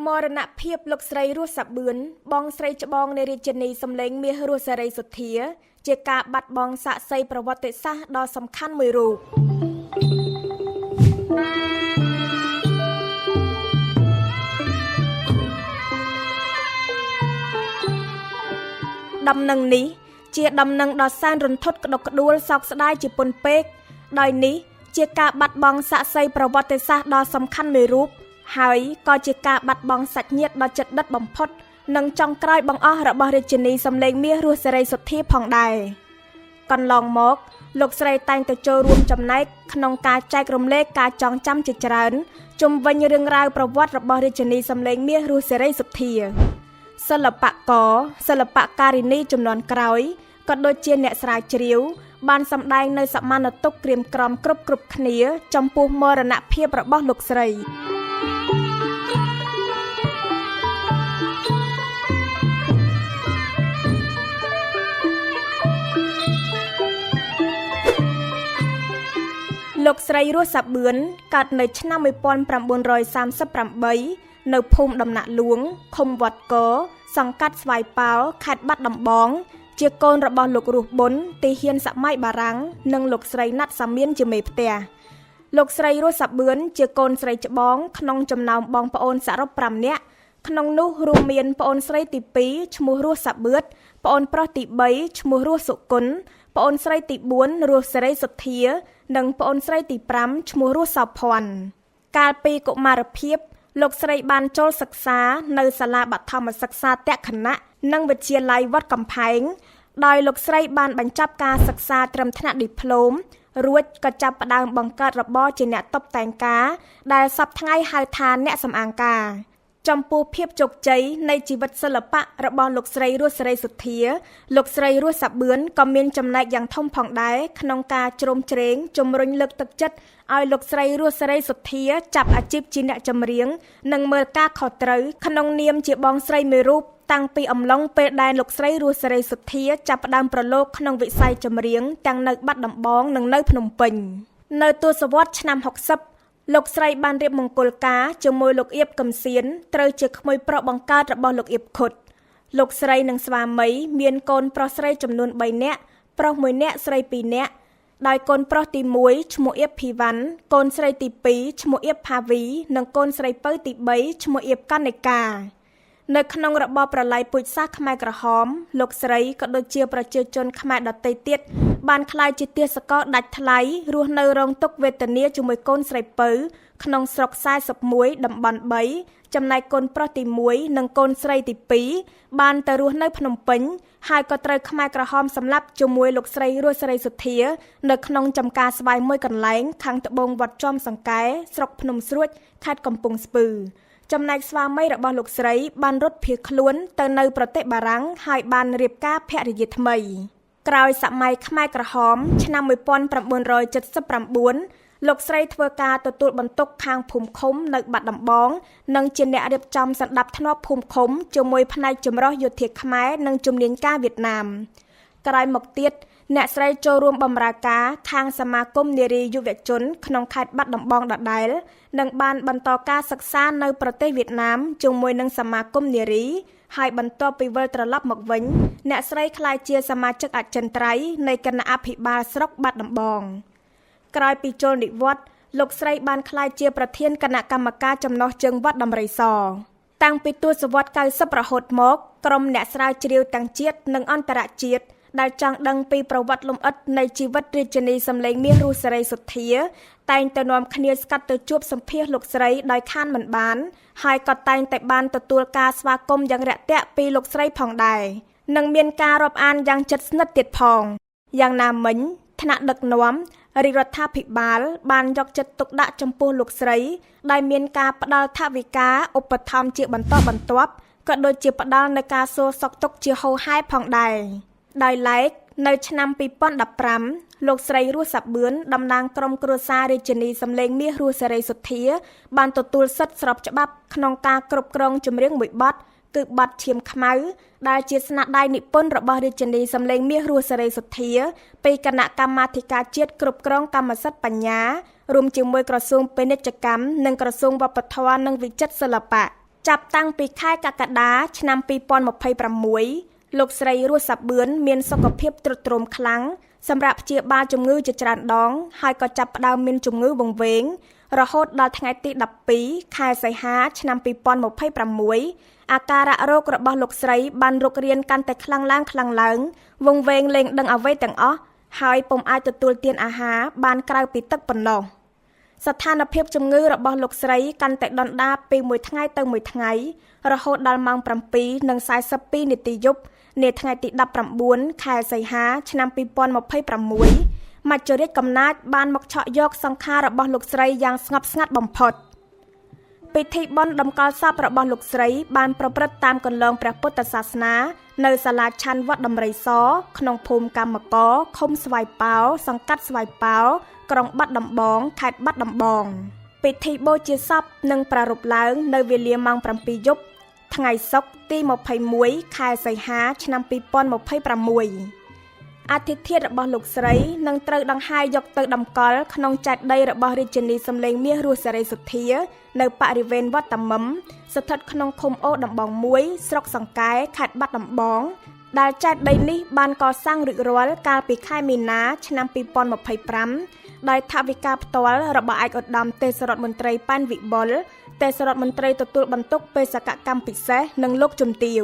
មរណភាពលោកស្រីរស់សាបឿនបងស្រីច្បងនៃរាជិនីសម្លេងមាសរស់សេរីសុទ្ធាជាការបាត់បង់សាក្សីប្រវត្តិសាស្ត្រដ៏សំខាន់មួយរូបដំណឹងនេះជាដំណឹងដ៏សែនរន្ធត់ក្តុកក្តួលសោកស្ដាយជាពន់ពេកដោយនេះជាការបាត់បង់សាក្សីប្រវត្តិសាស្ត្រដ៏សំខាន់មួយរូបហើយក៏ជាការបាត់បង់សាច់ញាតិដ៏ជិតដិតបំផុតនិងចុងក្រោយបង្អស់របស់រាជិនីសម្លេងមាសរស់សេរីសុទ្ធាផងដែរកន្លងមកលោកស្រីតែងតែចូលរួមចំណែកក្នុងការចែករំលែកការចងចាំជាច្រើនជុំវិញរឿងរ៉ាវប្រវត្តិរបស់រាជិនីសម្លេងមាសរស់សេរីសុទ្ធាសិល្បករសិល្បការិនីជំនាន់ក្រោយក៏ដូចជាអ្នកស្រាវជ្រាវបានសម្ដែងនៅសមានតុក្រាមក្រមគ្រប់គ្នាចំពោះមរណភាពរបស់លោកស្រីលោកស្រីរស់សាបឿនកើតនៅឆ្នាំ1938នៅភូមិដំណាក់លួងឃុំវត្តកសង្កាត់ស្វាយប៉ោលខេត្តបាត់ដំបងជាកូនរបស់លោករស់ប៊ុនទីហ៊ានសម័យបារាំងនិងលោកស្រីណាត់សាមៀនជាមេផ្ទះលោកស្រីរស់សាបឿនជាកូនស្រីច្បងក្នុងចំណោមបងប្អូនសរុប5នាក់ក្នុងនោះរួមមានប្អូនស្រីទី2ឈ្មោះរស់សាបឿនប្អូនប្រុសទី3ឈ្មោះរស់សុគន្ធប្អូនស្រីទី4រស់សេរីសុទ្ធានិងប្អូនស្រីទី5ឈ្មោះរស់សោភ័ណ្ឌកាលពីកុមារភាពលោកស្រីបានចូលសិក្សានៅសាលាបឋមសិក្សាតក្ខណៈនិងវិទ្យាល័យវត្តកំផែងដោយលោកស្រីបានបញ្ចប់ការសិក្សាត្រឹមថ្នាក់ឌីប្លូមរួចក៏ចាប់ផ្ដើមបង្កើតរបរជាអ្នកតុបតែងការដែលសប្តាហ៍ថ្ងៃហៅថាអ្នកសម្អាងការចំពោះភាពជោគជ័យនៃជីវិតសិល្បៈរបស់លោកស្រីរស់សេរីសុទ្ធាលោកស្រីរស់សាបឿនក៏មានចំណែកយ៉ាងធំផងដែរក្នុងការជ្រោមជ្រែងជំរុញលើកទឹកចិត្តឲ្យលោកស្រីរស់សេរីសុទ្ធាចាប់អាជីពជាអ្នកចម្រៀងនិងមើលការខុសត្រូវក្នុងនាមជាបងស្រីមួយរូបតាំងពីអំឡុងពេលដែលលោកស្រីរស់សេរីសុទ្ធាចាប់ផ្ដើមប្រឡូកក្នុងវិស័យចម្រៀងទាំងនៅបាត់ដំបងនិងនៅភ្នំពេញនៅទសវត្សរ៍ឆ្នាំ60លោកស្រីបានរៀបមង្គលការជាមួយលោកអៀបកំសៀនត្រូវជាក្មួយប្រុសបង្កើតរបស់លោកអៀបខុតលោកស្រីនិងស្វាមីមានកូនប្រុសស្រីចំនួន3នាក់ប្រុស1នាក់ស្រី2នាក់ដោយកូនប្រុសទី1ឈ្មោះអៀបភីវ៉ាន់កូនស្រីទី2ឈ្មោះអៀបផាវីនិងកូនស្រីពៅទី3ឈ្មោះអៀបកនិកានៅក្នុងរបបប្រល័យពូជសាសន៍ខ្មែរក្រហមលោកស្រីក៏ដូចជាប្រជាជនខ្មែរដទៃទៀតបានក្លាយជាទាសករដាច់ថ្លៃរស់នៅរងទុក្ខវេទនាជាមួយកូនស្រីពៅក្នុងស្រុក41តំបន់3ចំណែកកូនប្រុសទី1និងកូនស្រីទី2បានទៅរស់នៅភ្នំពេញហើយក៏ត្រូវខ្មែរក្រហមសម្លាប់ជាមួយលោកស្រីរស់សេរីសុទ្ធានៅក្នុងចំការស្វាយមួយកន្លែងខាងត្បូងវត្តចំសង្កែស្រុកភ្នំស្រួចខេត្តកំពង់ស្ពឺចំណែកស្វាមីរបស់លោកស្រីបានរត់ភៀសខ្លួនទៅនៅប្រទេសបារាំងហើយបានរៀបការភរិយាថ្មីក្រោយសម័យខ្មែរក្រហមឆ្នាំ1979លោកស្រីធ្វើការទទួលបន្ទុកខាងភូមិឃុំនៅបាត់ដំបងនិងជាអ្នករៀបចំសណ្ដាប់ធ្នាប់ភូមិឃុំជាមួយផ្នែកចម្រុះយោធាខ្មែរនិងជំនាញការវៀតណាមក្រោយមកទៀតអ្នកស្រីចូលរួមបម្រើការខាងសមាគមនារីយុវជនក្នុងខេត្តបាត់ដំបងដដែលនិងបានបន្តការសិក្សានៅប្រទេសវៀតណាមជាមួយនឹងសមាគមនារីហើយបន្ទាប់ពីវិលត្រឡប់មកវិញអ្នកស្រីក្លាយជាសមាជិកអចិន្ត្រៃយ៍នៃគណៈអភិបាលស្រុកបាត់ដំបងក្រោយពីចូលនិវត្តន៍លោកស្រីបានក្លាយជាប្រធានគណៈកម្មការចំណុះជើងវត្តដំរីសតាំងពីទសវត្សរ៍90រហូតមកក្រុមអ្នកស្រាវជ្រាវទាំងជាតិនិងអន្តរជាតិដែលចង់ដឹងពីប្រវត្តិលម្អិតនៃជីវិតរាជិនីសម្លេងមាសរស់សេរីសុទ្ធាតែងតែនាំគ្នាស្កាត់ទៅជួបសម្ភាសលោកស្រីដោយខានមិនបានហើយក៏តែងតែបានទទួលការស្វាគមន៍យ៉ាងរាក់ទាក់ពីលោកស្រីផងដែរនិងមានការរាប់អានយ៉ាងជិតស្និទ្ធទៀតផងយ៉ាងណាមិញថ្នាក់ដឹកនាំរាជរដ្ឋាភិបាលបានយកចិត្តទុកដាក់ចំពោះលោកស្រីដែលមានការផ្ដល់ថវិកាឧបត្ថម្ភជាបន្តបន្ទាប់ក៏ដូចជាផ្ដល់នូវការសួរសុខទុក្ខជាហូរហែផងដែរដោយឡែកនៅឆ្នាំ2015លោកស្រីរស់សាបឿនតំណាងក្រុមគ្រួសាររាជិនីសម្លេងមាសរស់សេរីសុទ្ធាបានទទួលសិទ្ធិស្របច្បាប់ក្នុងការគ្រប់គ្រងចម្រៀងមួយបទគឺបទឈាមខ្មៅដែលជាស្នាដៃនិពន្ធរបស់រាជិនីសម្លេងមាសរស់សេរីសុទ្ធាពីគណៈកម្មាធិការជាតិគ្រប់គ្រងកម្មសិទ្ធិបញ្ញារួមជាមួយក្រសួងពាណិជ្ជកម្មនិងក្រសួងវប្បធម៌និងវិចិត្រសិល្បៈ ប ចាប់តាំងពីខែកក្កដាឆ្នាំ2026លោកស្រីរស់សាបឿនមានសុខភាពទ្រុឌទ្រោមខ្លាំងសម្រាប់ព្យាបាលជំងឺជាច្រើនដងហើយក៏ចាប់ផ្ដើមមានជំងឺវង្វេងរហូតដល់ថ្ងៃទី12ខែសីហាឆ្នាំ2026អាការៈរោគរបស់លោកស្រីបានរុករានកាន់តែខ្លាំងឡើងវង្វេងលែងដឹងអ្វីទាំងអស់ហើយពុំអាចទទួលទានអាហារបានក្រៅពីទឹកប៉ុណ្ណោះស្ថានភាពជំងឺរបស់លោកស្រីកាន់តែដុនដាបពីមួយថ្ងៃទៅមួយថ្ងៃរហូតដល់ម៉ោង 7:42 នាទីយប់នាថ្ងៃទី19ខែសីហាឆ្នាំ2026មច្ចុរាជកំណាចបានមកឆក់យកសង្ខាររបស់លោកស្រីយ៉ាងស្ងប់ស្ងាត់បំផុតពិធីបុណ្យតម្កល់សពរបស់លោកស្រីបានប្រព្រឹត្តតាមគន្លងព្រះពុទ្ធសាសនានៅសាលាឆាន់វត្តដំរីសក្នុងភូមិកម្មកកឃុំស្វាយប៉ោសង្កាត់ស្វាយប៉ោក្រុងបាត់ដំបងខេត្តបាត់ដំបងពិធីបូជាសពនឹងប្រារព្ធឡើងនៅវេលាម៉ោង 7 យប់ថ្ងៃសុក្រទី21ខែសីហាឆ្នាំ2026អធិធិធរបស់លោកស្រីនឹងត្រូវដង្ហែយកទៅតម្កល់ក្នុងចេតិយរបស់រាជិនីសំឡេងមាសរស់សេរីសុទ្ធានៅបរិវេណវត្តតាមុំស្ថិតក្នុងឃុំអូដំបង1ស្រុកសង្កែខេត្តបាត់ដំបងដែលចេតិយនេះបានកសាងរួចរាល់កាលពីខែមីនាឆ្នាំ2025ដោយថវិកាផ្ទាល់របស់ឯកឧត្តមទេសរដ្ឋមន្ត្រីប៉ែនវិបុលទេសរដ្ឋមន្ត្រីទទួលបន្ទុកបេសកកម្មពិសេសនិងលោកជំទាវ